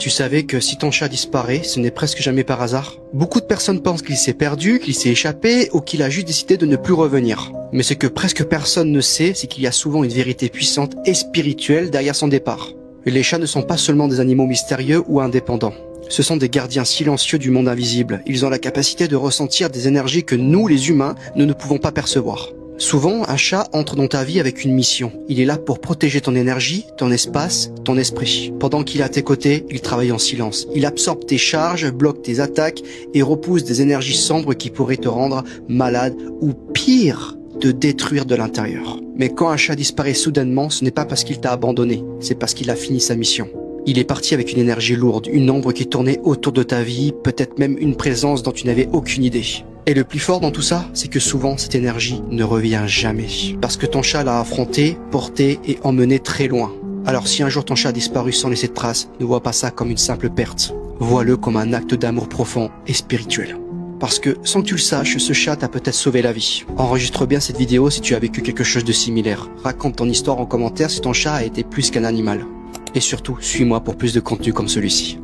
Tu savais que si ton chat disparaît, ce n'est presque jamais par hasard? Beaucoup de personnes pensent qu'il s'est perdu, qu'il s'est échappé ou qu'il a juste décidé de ne plus revenir. Mais ce que presque personne ne sait, c'est qu'il y a souvent une vérité puissante et spirituelle derrière son départ. Et les chats ne sont pas seulement des animaux mystérieux ou indépendants. Ce sont des gardiens silencieux du monde invisible. Ils ont la capacité de ressentir des énergies que nous, les humains, nous ne pouvons pas percevoir. Souvent, un chat entre dans ta vie avec une mission. Il est là pour protéger ton énergie, ton espace, ton esprit. Pendant qu'il est à tes côtés, il travaille en silence. Il absorbe tes charges, bloque tes attaques et repousse des énergies sombres qui pourraient te rendre malade ou pire, te détruire de l'intérieur. Mais quand un chat disparaît soudainement, ce n'est pas parce qu'il t'a abandonné, c'est parce qu'il a fini sa mission. Il est parti avec une énergie lourde, une ombre qui tournait autour de ta vie, peut-être même une présence dont tu n'avais aucune idée. Et le plus fort dans tout ça, c'est que souvent cette énergie ne revient jamais. Parce que ton chat l'a affronté, porté et emmené très loin. Alors si un jour ton chat a disparu sans laisser de traces, ne vois pas ça comme une simple perte. Vois-le comme un acte d'amour profond et spirituel. Parce que, sans que tu le saches, ce chat t'a peut-être sauvé la vie. Enregistre bien cette vidéo si tu as vécu quelque chose de similaire. Raconte ton histoire en commentaire si ton chat a été plus qu'un animal. Et surtout, suis-moi pour plus de contenu comme celui-ci.